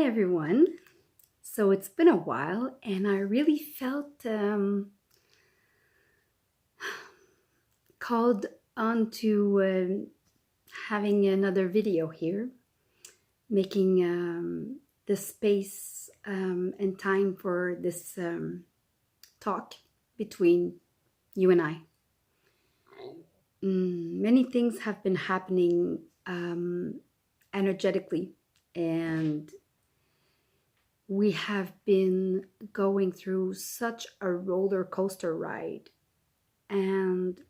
Hi everyone. So it's been a while and I really felt called on to having another video here, making the space and time for this talk between you and I. Many things have been happening energetically, and we have been going through such a roller coaster ride. And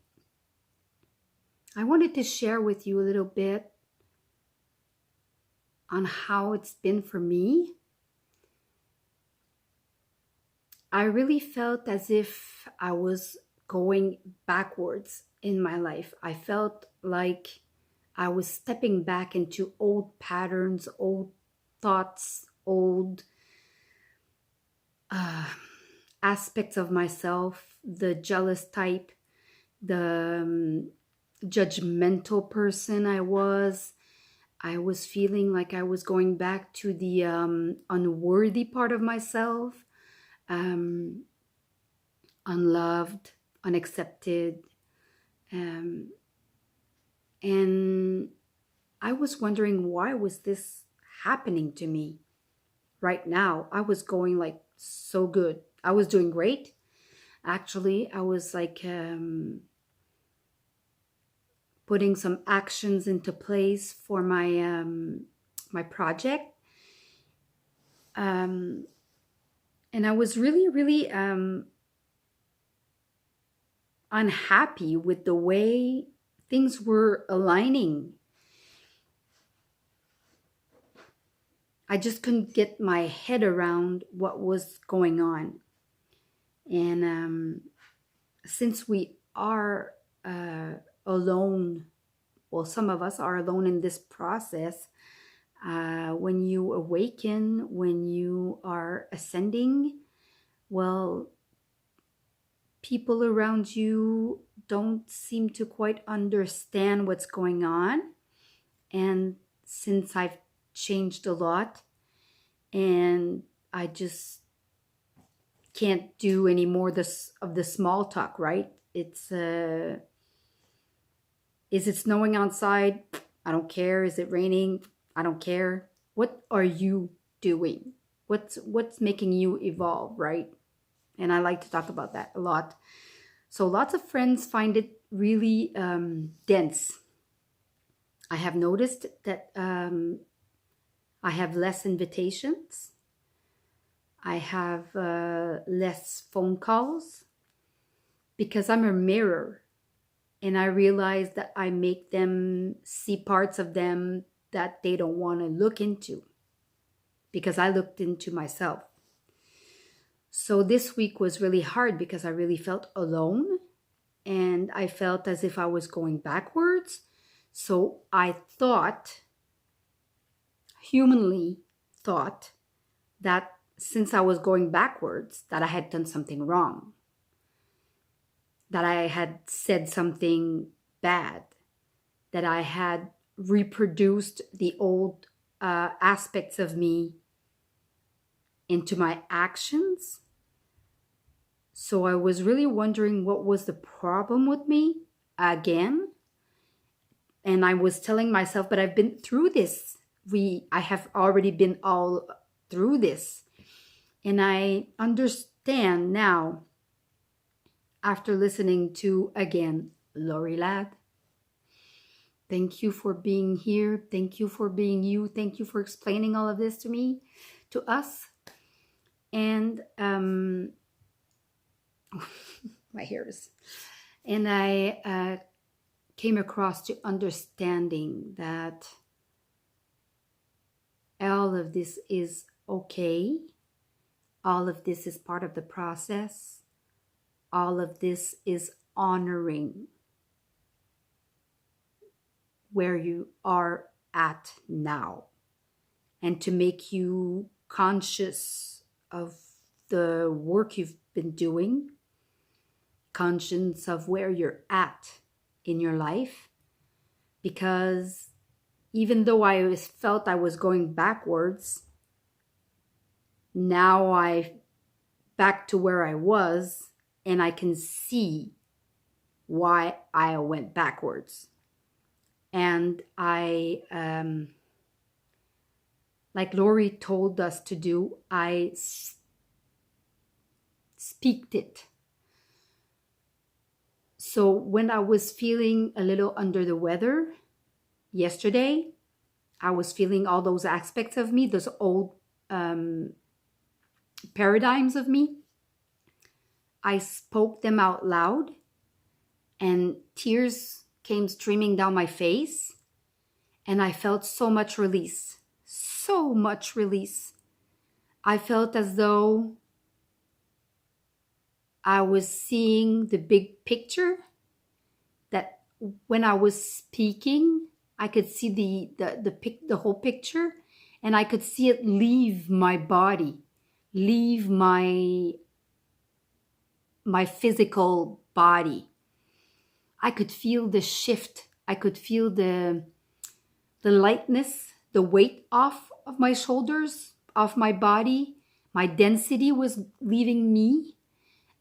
I wanted to share with you a little bit on how it's been for me. I really felt as if I was going backwards in my life. I felt like I was stepping back into old patterns, old thoughts, old aspects of myself, the jealous type, the judgmental person I was. I was feeling like I was going back to the unworthy part of myself, unloved, unaccepted. And I was wondering, why was this happening to me right now? I was going like so good. I was doing great. Actually, I was like putting some actions into place for my my project, and I was really unhappy with the way things were aligning. I just couldn't get my head around what was going on. And since we are alone, well, some of us are alone in this process. When you awaken, when you are ascending, well, people around you don't seem to quite understand what's going on. And since I've changed a lot and I just can't do any more of the small talk, right? It's is it snowing outside? I don't care. Is it raining? I don't care. What are you doing? What's making you evolve, right? And I like to talk about that a lot. So lots of friends find it really dense. I have noticed that I have less invitations. I have less phone calls because I'm a mirror, and I realize that I make them see parts of them that they don't want to look into because I looked into myself. So this week was really hard because I really felt alone, and I felt as if I was going backwards. So I thought, humanly thought, that since I was going backwards, that I had done something wrong, that I had said something bad, that I had reproduced the old aspects of me into my actions. So I was really wondering what was the problem with me again. And I was telling myself, but I've been through this. I have already been all through this. And I understand now, after listening to, again, Lorie Ladd. Thank you for being here. Thank you for being you. Thank you for explaining all of this to me, to us. And my hairs. And I came across to understanding that all of this is okay. All of this is part of the process. All of this is honoring where you are at now, and to make you conscious of the work you've been doing, conscious of where you're at in your life. Because even though I felt I was going backwards, now I back to where I was, and I can see why I went backwards. And I, like Lorie told us to do, I speaked it. So when I was feeling a little under the weather yesterday, I was feeling all those aspects of me, those old paradigms of me. I spoke them out loud, and tears came streaming down my face, and I felt so much release. So much release. I felt as though I was seeing the big picture, that when I was speaking, I could see the whole picture, and I could see it leave my body, leave my physical body. I could feel the shift. I could feel the lightness, the weight off of my shoulders, off my body. My density was leaving me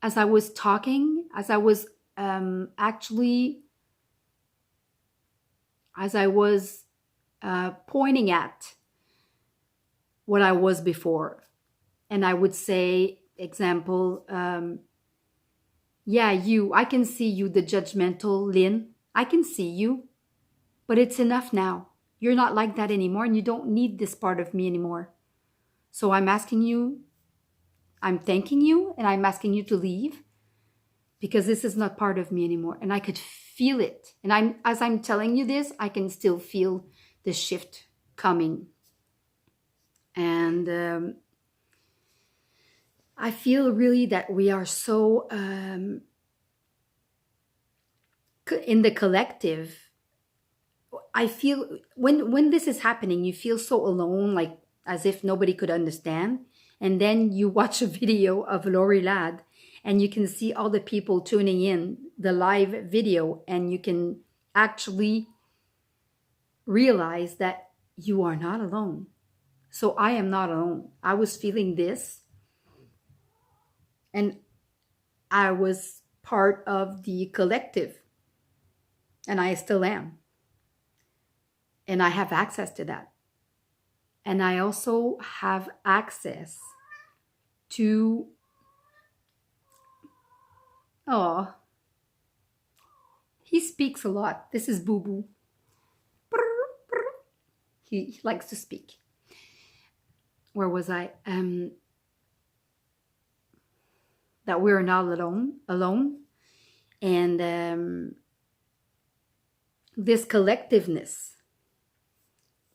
as I was talking, as I was pointing at what I was before. And I would say, example, yeah, I can see you, the judgmental Lynn. I can see you, but it's enough now. You're not like that anymore, and you don't need this part of me anymore. So I'm thanking you, and I'm asking you to leave, because this is not part of me anymore. And I could feel it. And as I'm telling you this, I can still feel the shift coming. And I feel really that we are so, in the collective, I feel when this is happening, you feel so alone, like as if nobody could understand. And then you watch a video of Lorie Ladd, and you can see all the people tuning in the live video, and you can actually realize that you are not alone. So I am not alone. I was feeling this, and I was part of the collective, and I still am. And I have access to that. And I also have access to, he speaks a lot. This is Boo Boo. He likes to speak. Where was I? That we're not alone. And this collectiveness,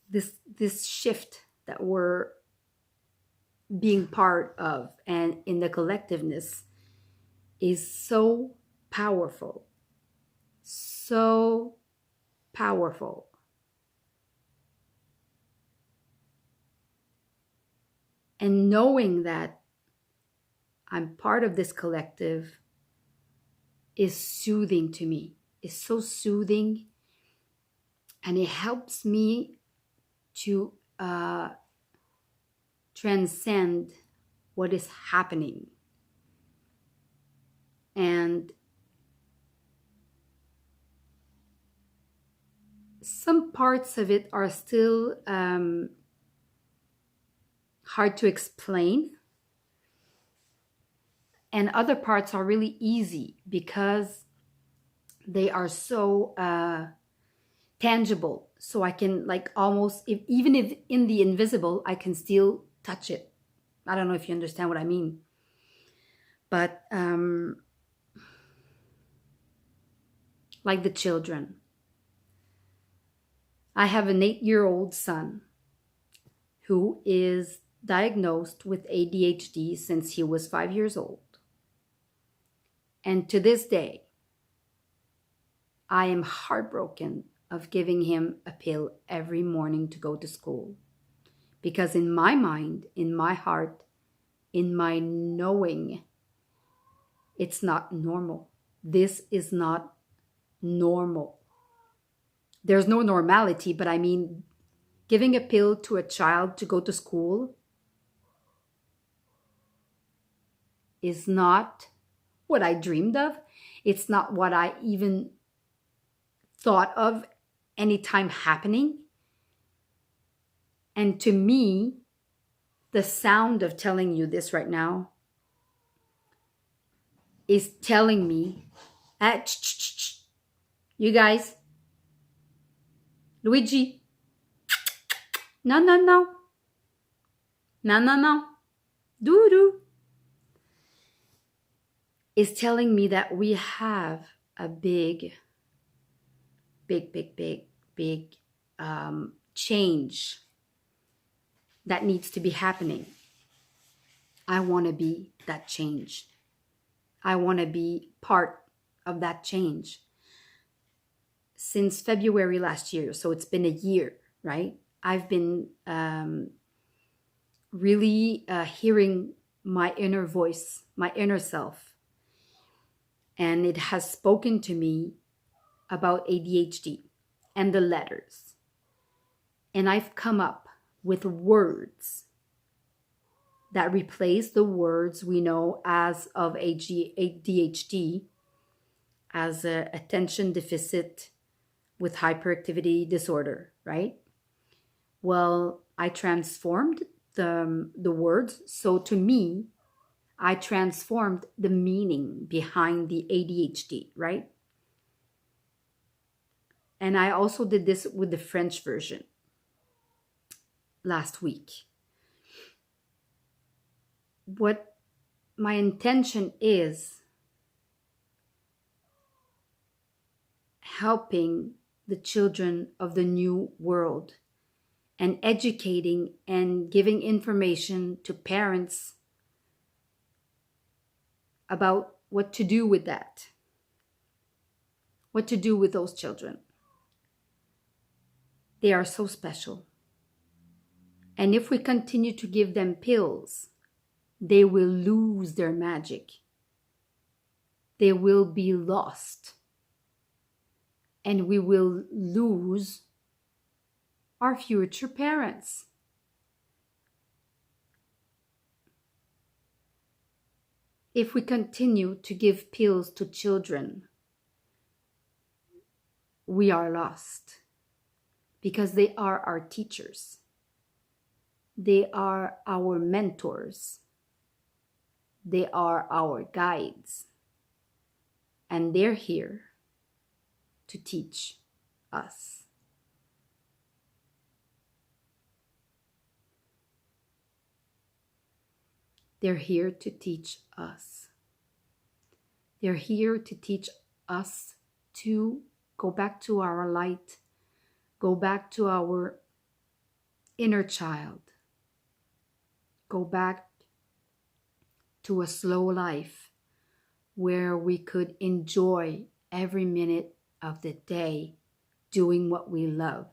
this shift that we're being part of, and in the collectiveness, is so powerful. So powerful. And knowing that I'm part of this collective is soothing to me. It's so soothing. And it helps me to transcend what is happening. And some parts of it are still hard to explain. And other parts are really easy because they are so tangible. So I can even if in the invisible, I can still touch it. I don't know if you understand what I mean. But like the children. I have an 8-year-old son who is diagnosed with ADHD since he was 5 years old. And to this day, I am heartbroken of giving him a pill every morning to go to school. Because in my mind, in my heart, in my knowing, it's not normal. This is not normal. There's no normality, but I mean, giving a pill to a child to go to school is not what I dreamed of. It's not what I even thought of anytime happening. And to me, the sound of telling you this right now is telling me, you guys, Luigi, no, no, no, no, no, no, doo-doo, is telling me that we have a big change that needs to be happening. I want to be that change. I want to be part of that change. Since February last year, so it's been a year, right? I've been really hearing my inner voice, my inner self. And it has spoken to me about ADHD and the letters. And I've come up with words that replace the words we know as of ADHD, as a attention deficit with hyperactivity disorder, right? Well, I transformed the words. So to me, I transformed the meaning behind the ADHD, right? And I also did this with the French version last week. What my intention is helping the children of the new world and educating and giving information to parents about what to do with that, what to do with those children. They are so special. And if we continue to give them pills, they will lose their magic. They will be lost. And we will lose our future parents. If we continue to give pills to children, we are lost because they are our teachers. They are our mentors. They are our guides. And they're here to teach us. They're here to teach us. They're here to teach us to go back to our light, go back to our inner child, go back to a slow life where we could enjoy every minute of the day doing what we love.